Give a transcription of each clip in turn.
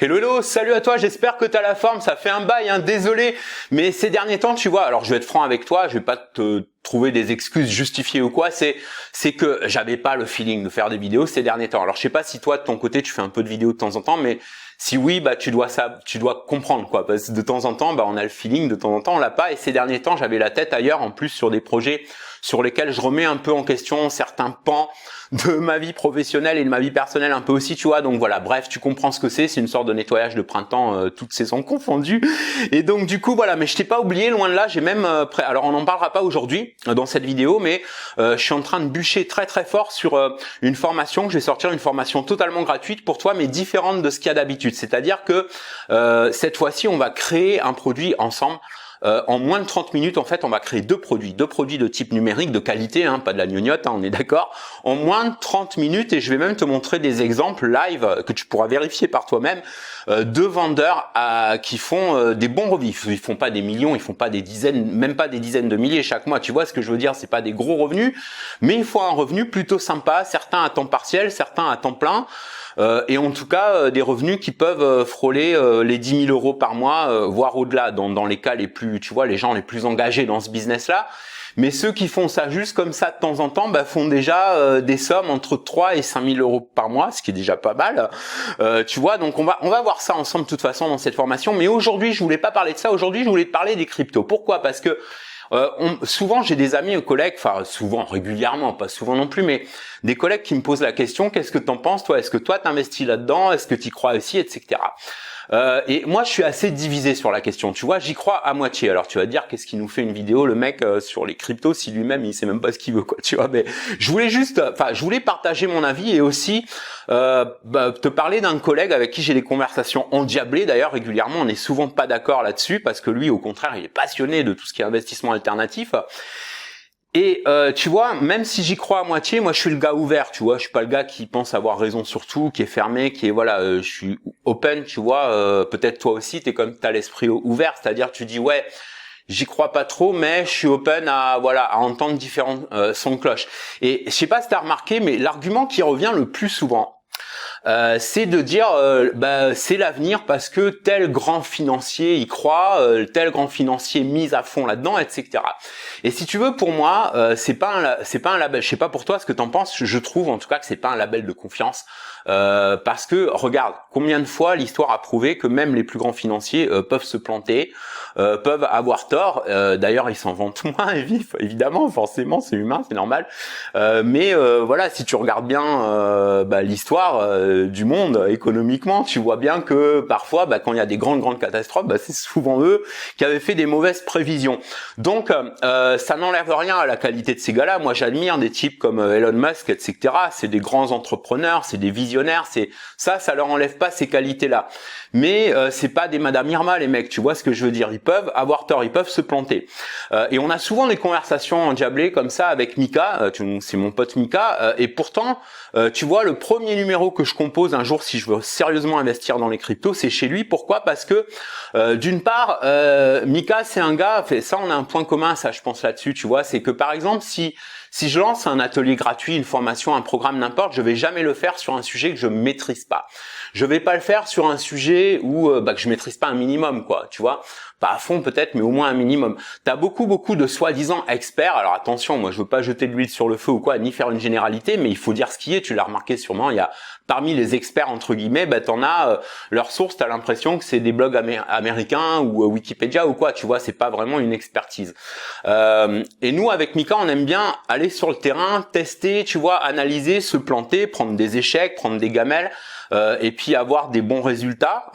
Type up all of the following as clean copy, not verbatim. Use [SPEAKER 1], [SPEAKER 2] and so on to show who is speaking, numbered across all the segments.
[SPEAKER 1] Hello, hello, salut à toi, j'espère que tu as la forme, ça fait un bail, hein, désolé, mais ces derniers temps, tu vois, alors je vais être franc avec toi, je vais pas te trouver des excuses justifiées ou quoi, c'est que j'avais pas le feeling de faire des vidéos ces derniers temps. Alors je sais pas si toi de ton côté tu fais un peu de vidéos de temps en temps, mais si oui, bah tu dois comprendre quoi, parce que de temps en temps, bah on a le feeling, de temps en temps on l'a pas, et ces derniers temps j'avais la tête ailleurs, en plus sur des projets sur lesquels je remets un peu en question certains pans de ma vie professionnelle et de ma vie personnelle un peu aussi, tu vois. Donc voilà, bref, tu comprends ce que c'est une sorte de nettoyage de printemps, toutes saisons confondues. Et donc du coup voilà, mais je t'ai pas oublié, loin de là, j'ai même alors on n'en parlera pas aujourd'hui dans cette vidéo, mais je suis en train de bûcher très très fort sur une formation. Je vais sortir une formation totalement gratuite pour toi, mais différente de ce qu'il y a d'habitude. C'est-à-dire que cette fois-ci, on va créer un produit ensemble. En moins de 30 minutes, en fait, on va créer deux produits de type numérique, de qualité, hein, pas de la gnognotte, hein, on est d'accord. En moins de 30 minutes, et je vais même te montrer des exemples live que tu pourras vérifier par toi-même, de vendeurs qui font des bons revenus. Ils font pas des millions, ils font pas des dizaines, même pas des dizaines de milliers chaque mois. Tu vois ce que je veux dire? C'est pas des gros revenus, mais il faut un revenu plutôt sympa, certains à temps partiel, certains à temps plein. Et en tout cas des revenus qui peuvent frôler les 10 000 euros par mois, voire au-delà dans les cas les plus, tu vois, les gens les plus engagés dans ce business-là. Mais ceux qui font ça juste comme ça de temps en temps, bah, font déjà des sommes entre 3 et 5 000 euros par mois, ce qui est déjà pas mal. Tu vois, donc on va voir ça ensemble de toute façon dans cette formation. Mais aujourd'hui, je voulais pas parler de ça. Aujourd'hui, je voulais te parler des cryptos. Pourquoi? Parce que souvent j'ai des amis ou collègues, enfin souvent, régulièrement, pas souvent non plus, mais des collègues qui me posent la question: qu'est-ce que t'en penses toi? Est-ce que toi t'investis là-dedans? Est-ce que t'y crois aussi, etc. Et moi je suis assez divisé sur la question, tu vois, j'y crois à moitié. Alors tu vas te dire, qu'est-ce qui nous fait une vidéo le mec sur les cryptos si lui-même il sait même pas ce qu'il veut, quoi, tu vois. Mais je voulais partager mon avis et aussi te parler d'un collègue avec qui j'ai des conversations endiablées. D'ailleurs régulièrement on n'est souvent pas d'accord là-dessus, parce que lui au contraire il est passionné de tout ce qui est investissement alternatif. Et tu vois, même si j'y crois à moitié, moi je suis le gars ouvert, tu vois, je suis pas le gars qui pense avoir raison sur tout, qui est fermé, qui est je suis open, tu vois. Peut-être toi aussi t'as l'esprit ouvert, c'est-à-dire tu dis ouais, j'y crois pas trop, mais je suis open à entendre différents sons de cloche. Et je sais pas si t'as remarqué, mais l'argument qui revient le plus souvent, c'est de dire c'est l'avenir parce que tel grand financier y croit, tel grand financier mise à fond là-dedans, etc. Et si tu veux, pour moi, c'est pas un label. Je sais pas pour toi ce que t'en penses. Je trouve en tout cas que c'est pas un label de confiance, parce que regarde combien de fois l'histoire a prouvé que même les plus grands financiers peuvent se planter, peuvent avoir tort. D'ailleurs, ils s'en vantent moins, évidemment, forcément, c'est humain, c'est normal. Mais voilà, si tu regardes bien l'histoire du monde économiquement, tu vois bien que parfois, quand il y a des grandes catastrophes, c'est souvent eux qui avaient fait des mauvaises prévisions. Donc, ça n'enlève rien à la qualité de ces gars-là. Moi, j'admire des types comme Elon Musk, etc. C'est des grands entrepreneurs, c'est des visionnaires. Ça leur enlève pas ces qualités-là. Mais c'est pas des Madame Irma, les mecs. Tu vois ce que je veux dire? Ils peuvent avoir tort, ils peuvent se planter. Et on a souvent des conversations endiablées comme ça avec Mika. C'est mon pote Mika. Et pourtant, tu vois, le premier numéro que je compose un jour, si je veux sérieusement investir dans les cryptos, c'est chez lui. Pourquoi? Parce que d'une part, Mika, c'est un gars. Ça, on a un point commun, ça, je pense là-dessus. Tu vois, c'est que par exemple, si je lance un atelier gratuit, une formation, un programme, n'importe, je vais jamais le faire sur un sujet que je maîtrise pas. Je vais pas le faire sur un sujet où que je maîtrise pas un minimum, quoi, tu vois. Pas à fond peut-être, mais au moins un minimum. T'as beaucoup de soi-disant experts. Alors attention, moi je veux pas jeter de l'huile sur le feu ou quoi, ni faire une généralité, mais il faut dire ce qui est. Tu l'as remarqué sûrement, il y a parmi les experts entre guillemets, t'en as leur source, t'as l'impression que c'est des blogs américains ou Wikipédia ou quoi, tu vois, c'est pas vraiment une expertise. Et nous avec Mika, on aime bien aller sur le terrain, tester, tu vois, analyser, se planter, prendre des échecs, prendre des gamelles. Et puis avoir des bons résultats,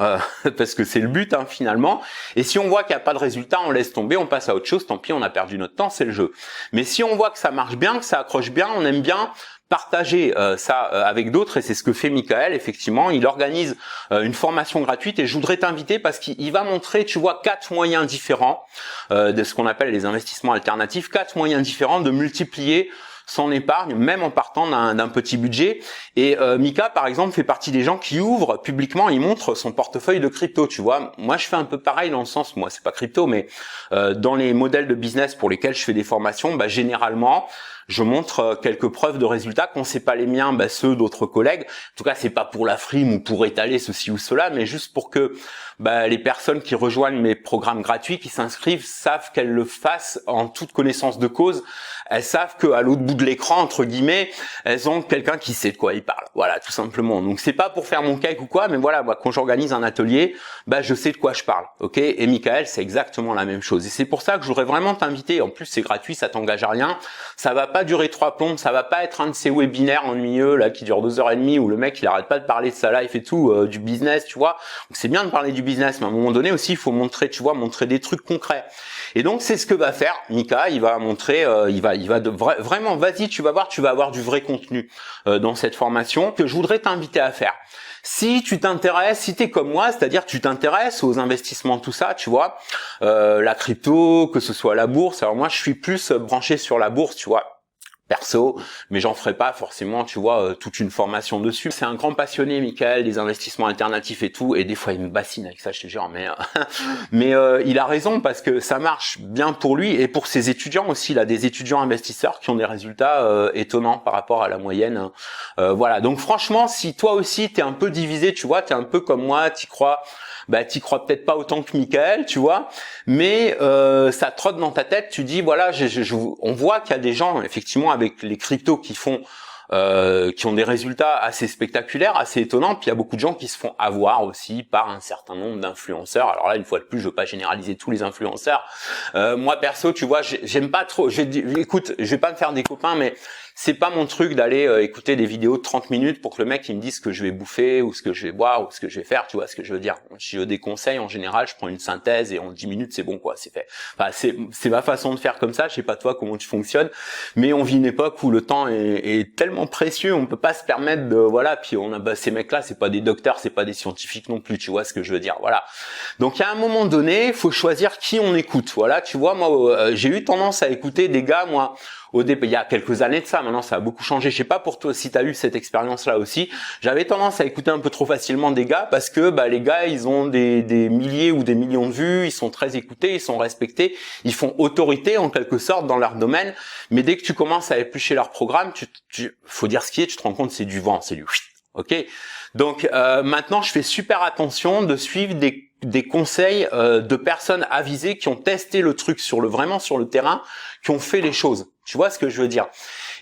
[SPEAKER 1] parce que c'est le but finalement. Et si on voit qu'il n'y a pas de résultat, on laisse tomber, on passe à autre chose, tant pis, on a perdu notre temps, c'est le jeu. Mais si on voit que ça marche bien, que ça accroche bien, on aime bien partager ça avec d'autres, et c'est ce que fait Michael. Effectivement, il organise une formation gratuite, et je voudrais t'inviter parce qu'il va montrer, tu vois, 4 moyens différents de ce qu'on appelle les investissements alternatifs, 4 moyens différents de multiplier son épargne, même en partant d'un petit budget. Et Mika, par exemple, fait partie des gens qui ouvrent publiquement, il montre son portefeuille de crypto, tu vois. Moi, je fais un peu pareil dans le sens, moi, c'est pas crypto, mais dans les modèles de business pour lesquels je fais des formations, généralement, je montre quelques preuves de résultats. Quand c'est pas les miens, ceux d'autres collègues. En tout cas, c'est pas pour la frime ou pour étaler ceci ou cela, mais juste pour que les personnes qui rejoignent mes programmes gratuits, qui s'inscrivent, savent qu'elles le fassent en toute connaissance de cause. Elles savent qu'à l'autre bout de l'écran, entre guillemets, elles ont quelqu'un qui sait de quoi il parle. Voilà, tout simplement. Donc c'est pas pour faire mon cake ou quoi, mais voilà, moi, quand j'organise un atelier, je sais de quoi je parle. Ok. Et Michael, c'est exactement la même chose. Et c'est pour ça que je voudrais vraiment t'inviter. En plus, c'est gratuit, ça t'engage à rien. Ça va pas durer 3 plombes, ça va pas être un de ces webinaires ennuyeux là qui dure 2h30 où le mec il arrête pas de parler de sa life et tout, du business, tu vois. Donc c'est bien de parler du business, mais à un moment donné aussi il faut montrer, tu vois, montrer des trucs concrets. Et donc c'est ce que va faire Mika. Il va montrer, vraiment, vas-y, tu vas voir, tu vas avoir du vrai contenu dans cette formation que je voudrais t'inviter à faire. Si tu t'intéresses, si t'es comme moi, c'est-à-dire que tu t'intéresses aux investissements, tout ça, tu vois, la crypto, que ce soit la bourse. Alors moi, je suis plus branché sur la bourse, tu vois, perso, mais j'en ferai pas forcément, tu vois, toute une formation dessus. C'est un grand passionné, Michael, des investissements alternatifs et tout, et des fois il me bassine avec ça, je te jure, mais il a raison parce que ça marche bien pour lui et pour ses étudiants aussi. Il a des étudiants investisseurs qui ont des résultats étonnants par rapport à la moyenne. Voilà, donc franchement, si toi aussi t'es un peu divisé, tu vois, t'es un peu comme moi, t'y crois peut-être pas autant que Michael, tu vois, mais ça trotte dans ta tête, tu dis voilà, on voit qu'il y a des gens effectivement avec les cryptos qui ont des résultats assez spectaculaires, assez étonnants, puis il y a beaucoup de gens qui se font avoir aussi par un certain nombre d'influenceurs. Alors là, une fois de plus, je veux pas généraliser tous les influenceurs. Moi perso, tu vois, j'aime pas trop. Écoute, je vais pas me faire des copains, mais c'est pas mon truc d'aller écouter des vidéos de 30 minutes pour que le mec il me dise ce que je vais bouffer ou ce que je vais boire ou ce que je vais faire, tu vois ce que je veux dire. Si je veux des conseils, en général, je prends une synthèse et en 10 minutes c'est bon quoi, c'est fait. Enfin, c'est ma façon de faire comme ça, je sais pas toi comment tu fonctionnes, mais on vit une époque où le temps est tellement précieux, on peut pas se permettre de puis on a ces mecs là, c'est pas des docteurs, c'est pas des scientifiques non plus, tu vois ce que je veux dire. Voilà. Donc à un moment donné, faut choisir qui on écoute. Voilà, tu vois, moi j'ai eu tendance à écouter des gars, moi au départ, il y a quelques années de ça, maintenant ça a beaucoup changé. Je sais pas pour toi si tu as eu cette expérience-là aussi. J'avais tendance à écouter un peu trop facilement des gars parce que les gars, ils ont des milliers ou des millions de vues, ils sont très écoutés, ils sont respectés, ils font autorité en quelque sorte dans leur domaine. Mais dès que tu commences à éplucher leur programme, faut dire ce qui est, tu te rends compte c'est du vent, c'est du ok. Donc maintenant, je fais super attention de suivre des conseils de personnes avisées qui ont testé le truc vraiment sur le terrain, qui ont fait les choses. Tu vois ce que je veux dire?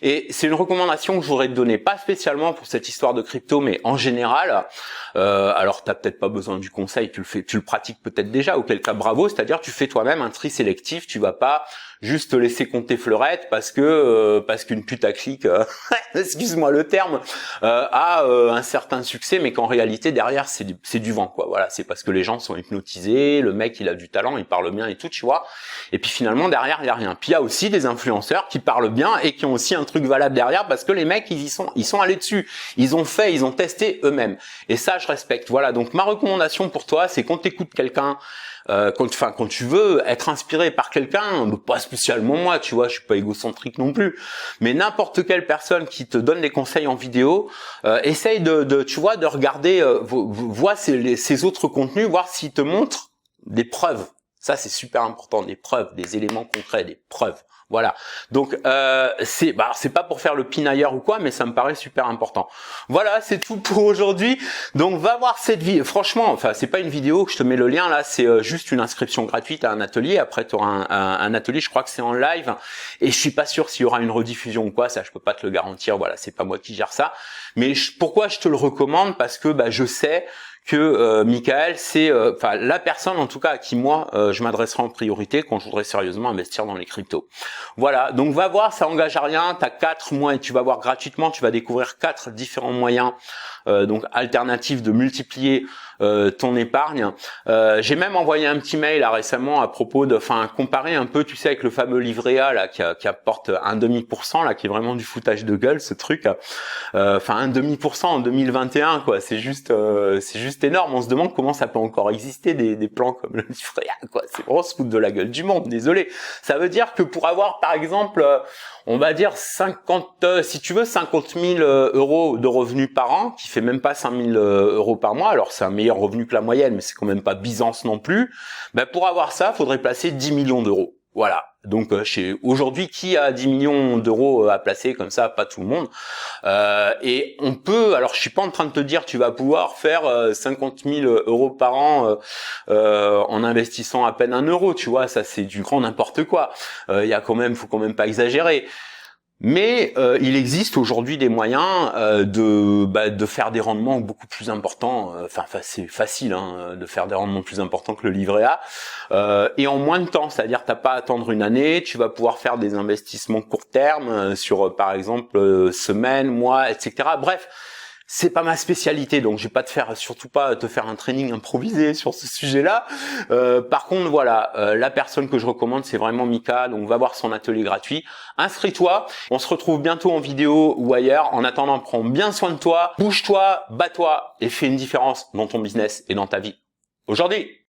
[SPEAKER 1] Et c'est une recommandation que je voudrais te donner, pas spécialement pour cette histoire de crypto, mais en général. Alors t'as peut-être pas besoin du conseil, tu le pratiques peut-être déjà, auquel cas bravo, c'est-à-dire tu fais toi-même un tri sélectif, tu vas pas juste te laisser compter fleurette parce qu'une putaclic, excuse-moi le terme, a un certain succès, mais qu'en réalité derrière c'est du vent quoi. Voilà, c'est parce que les gens sont hypnotisés, le mec il a du talent, il parle bien et tout, tu vois. Et puis finalement derrière il y a rien. Puis il y a aussi des influenceurs qui parlent bien et qui ont aussi un truc valable derrière parce que les mecs ils sont allés dessus, ils ont testé eux-mêmes. Et ça je respecte. Voilà, donc ma recommandation pour toi, c'est quand t'écoutes quelqu'un, quand tu veux être inspiré par quelqu'un, pas spécialement moi, tu vois, je suis pas égocentrique non plus, mais n'importe quelle personne qui te donne des conseils en vidéo, essaye tu vois, de regarder, vois ces autres contenus, voir s'ils te montrent des preuves. Ça, c'est super important, des preuves, des éléments concrets, des preuves. Voilà. Donc c'est pas pour faire le pinailleur ou quoi, mais ça me paraît super important. Voilà, c'est tout pour aujourd'hui. Donc va voir cette vidéo. Franchement, enfin c'est pas une vidéo que je te mets le lien là, c'est juste une inscription gratuite à un atelier. Après tu auras un atelier, je crois que c'est en live et je suis pas sûr s'il y aura une rediffusion ou quoi, ça je peux pas te le garantir. Voilà, c'est pas moi qui gère ça. Mais pourquoi je te le recommande? Parce que je sais que Michael, c'est la personne en tout cas à qui moi je m'adresserai en priorité quand je voudrais sérieusement investir dans les cryptos. Voilà, donc va voir, ça engage à rien, t'as 4 mois et tu vas voir gratuitement, tu vas découvrir 4 différents moyens donc alternatifs de multiplier ton épargne. J'ai même envoyé un petit mail là récemment à propos comparer un peu, tu sais, avec le fameux livret A là qui apporte 1,5% là, qui est vraiment du foutage de gueule ce truc. 1,5% en 2021 quoi, c'est juste énorme. On se demande comment ça peut encore exister des plans comme le livret A quoi. C'est vraiment se foutre de la gueule du monde. Désolé. Ça veut dire que pour avoir par exemple on va dire 50, si tu veux, 50 000 euros de revenus par an, qui fait même pas 5 000 euros par mois. Alors c'est un meilleur revenu que la moyenne, mais c'est quand même pas Byzance non plus. Ben, pour avoir ça, faudrait placer 10 millions d'euros. Voilà. Donc aujourd'hui, qui a 10 millions d'euros à placer comme ça? Pas tout le monde. Et on peut, alors je suis pas en train de te dire tu vas pouvoir faire 50 000 euros par an en investissant à peine 1 euro, tu vois, ça c'est du grand n'importe quoi. Faut quand même pas exagérer. Mais il existe aujourd'hui des moyens de faire des rendements beaucoup plus importants. C'est facile de faire des rendements plus importants que le livret A et en moins de temps. C'est-à-dire t'as pas à attendre une année. Tu vas pouvoir faire des investissements court terme sur par exemple semaines, mois, etc. Bref. C'est pas ma spécialité, donc je vais pas surtout pas te faire un training improvisé sur ce sujet-là. Par contre, voilà, la personne que je recommande, c'est vraiment Mika. Donc, va voir son atelier gratuit. Inscris-toi. On se retrouve bientôt en vidéo ou ailleurs. En attendant, prends bien soin de toi, bouge-toi, bats-toi et fais une différence dans ton business et dans ta vie aujourd'hui.